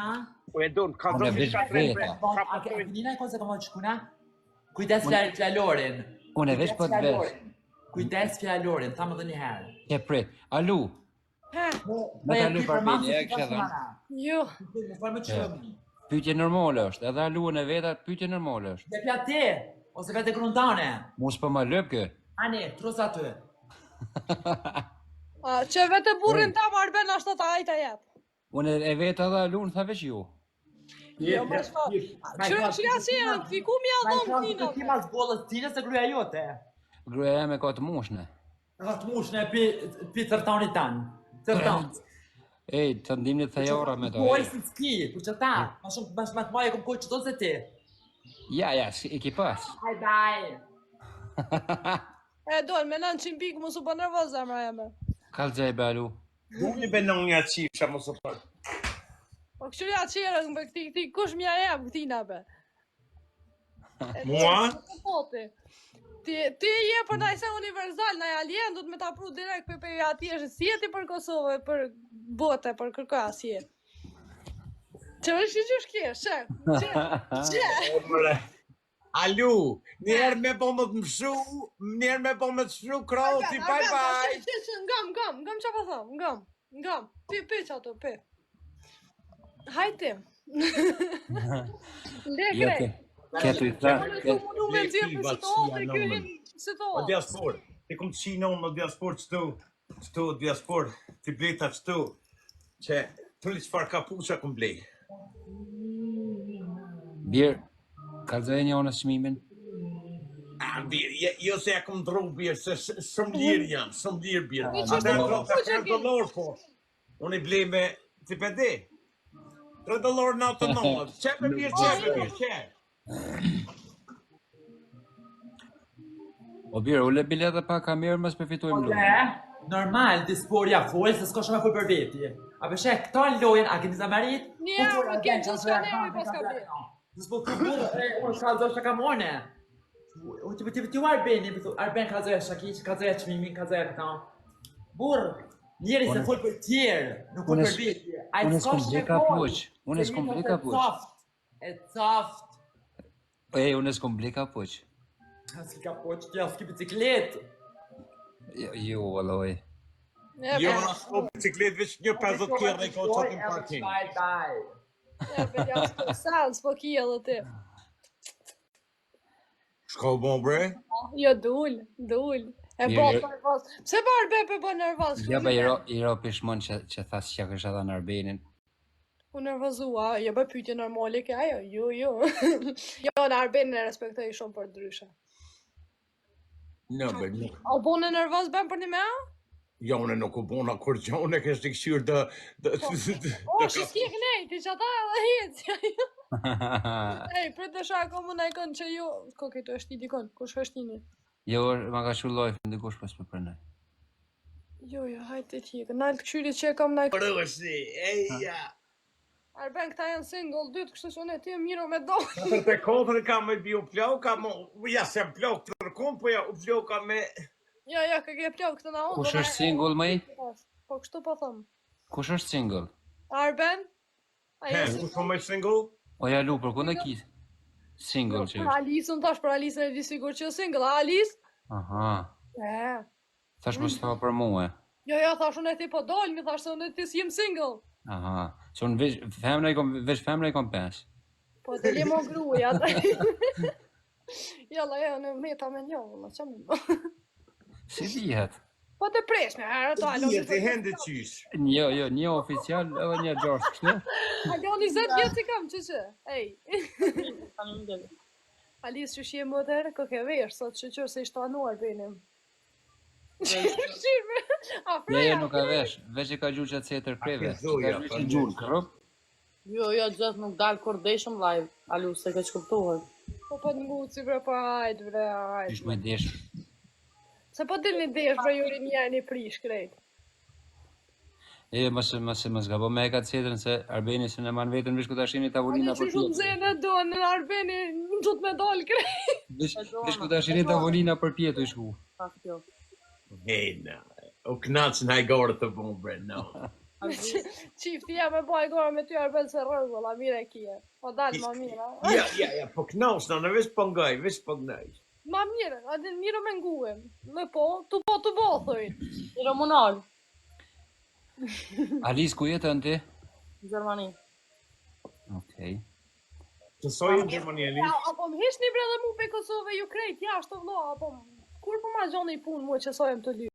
qkuna? Po e don, ka Unë dhënë veç diçka veta. A dini na cosa ka qkuna? Kujdes fjalorin. Unë veç po të vesh. Kujdes fjalorin, tha më dhe një herë. Ke prit. Alu. Me ta lu Arbeni, e kisha thënë. Jo. Më falë më qëmi. Pyetje normale është, edhe aluën e veta pyetje normale është. Dhe pja ti, ose vete grundane. Mos po ma lëp kë. Ani, trus aty. Që vete burrin tam Arben ashtë ta ajta jep. Unë e veta edhe aluën tha veç ju. Jo, më shto. Që si e fiku mi adhom tina. Ti mas bollës tine se gruja jote. Gruaja me ka të mushne. Ka të mushne pi tërtanit tanë. Tërtan. Ej, të ndimni të thejora me to. Poj si s'ki, kur që ta. Ma shumë bash me të maje kom koj që do se ti. Ja, i ki pas. Bye. E dojnë, me 900 pikë mu su po nervoz zemra jeme. Kalzaj be alu. Unë i benon një qifsha më së për. Po këshurja qërën me këti, kush mja jem këtina be. Mua? Ti je për najse universal, na alien, do të me ta pru direkt për ati është si jeti për Kosovë, për bote, për kërka si je. Që është që shkje, që? Alu, njerë me po më të mshu, njerë me po më të shru kroti, bye. Ngam që po thom, ngam, pi që ato, pi. Hajti. Lekre. Ketu i tha. O diaspor, ti kom të shinon në diaspor qëtu diaspor, ti bleta qëtu, që të li qëfar ka pusha kom blej. Birë, kalzaj një onës shmimin. Birë, jo se ja kom dru birë, se shumë lirë janë, shumë lirë birë. $3 po, unë i blej me, ti pedi, $3.99, qepe birë, qe. O birë, u le bileta pa kamerë mësë përfitojmë lu. Normal, disporja full, se s'ko shumë e full për veti. A përshë, këta lojen, a këni zamarit? Një, më kemë që s'ka nemi pas ka bërë. S'po të burë, unë shkallëzoj shaka mone. Ti u Arbeni, Arben kalëzoj shaki, kalëzoj qmimin, kalëzoj këta. Burë, njeri se full për tjerë, nuk full për veti. Unë s'kom bleka poq, unë s'kom bleka poq. E coft. Ej, unë s'kom bleka poq. S'ki ka poq, t'ja s'ki bicikletë. Jo, alloj. Jo, në s'ko bicikletë, veç një 50 kjerë i ka qatë në parking. Ja, për ja s'ko salë, s'po kje dhe ti. Shko bon, bre? Jo, dull. E bo nervoz. Pse ba Arbe për bo nervoz? Ja, ba i ro pishmon që thasë që kështë edhe në Arbenin. U nervozua, jo bë pyetje normale ke ajo, jo. Jo, në Arben e respektoj shumë për ndryshe. Në, bërë, nuk. O bo në nervoz bën për një me? Ja, unë nuk u bona kur gjë, unë kështë të këshyrë dë... O, shë knejti, që ata edhe hitë. Ej, për të shako më në ikon që ju... Ko këto është një dikon, kush është një? Jo, ma ka shu lojf, ndikush pas për përnej. Jo, hajtë të hikë. Nalë të këshyrit që e kam në ikon. Rësi, eja! Arben, këta janë single, dytë, kështë që ne ti e miro me do. Në të kodrë ka me bi u plok, ka me... Ja, se më plok të rëkum, po ja u plok ka me... Ja, ka ke plok këtë na unë. Kush është single, mëj? Po, kështu po thëmë. Kush është single? Arben? He, kush po me single? O ja lu, për kënë e ki? Single që është? Alisën thash, për Alisën e di sigur që single, a Alisë? Aha. E. Thash më s'fa për mu e. Jo, thash unë e ti po dollë, mi thash se unë e ti si jem single. Aha. Që unë veç femre i kom pes. Po të li mo gruja. Jalla, në meta me njohë, më që më bo. Si dihet? Po të presh me herë të alo. Dihet e hende qysh. Jo, një oficial edhe një gjarës kështu. Alo, 20 vjetë si kam, që? Ej. Alice që shje më të herë, ko ke vesh, sot që se ishtë anuar benim. Jo, nuk ka vesh, veç e ka gjuqë atë setër kreve. Që ka gjuqë gjurë, kërëp? Jo, gjithë nuk dalë kur deshëm live, alu, se ke qëptohet. Po të nguci, bre, pa hajt, bre, hajt. Qysh me desh. Se po të një desh, bre, juri një një prish, krejt. E, mësë ka po me e ka të setërën se Arbeni se në manë vetën vish ku të ashini tavolina për tjetë. Shumë zene do në Arbeni, në të me dollë, krejt. Vish ku të ashini tavolina për pjetu i shku. Hej, na, o knaqë në hajgore të bumë, bre, no. Qiftia me baj gore me ty Arben se rregulla, mire kje. Po dalë ma mira. Ja, po knausna, në veç pëngaj, veç pëngaj. Ma mire, adin mire me nguem. Me po, të po, thojnë. I Romunal, Alice, ku jetën ti? Gjermani. Okej. Të sojnë Gjermani, Apo më hish një bre dhe mu pe Kosovë ju krejt jashtë vëlla, apo kur po ma gjoni punë mu që sojem të ly.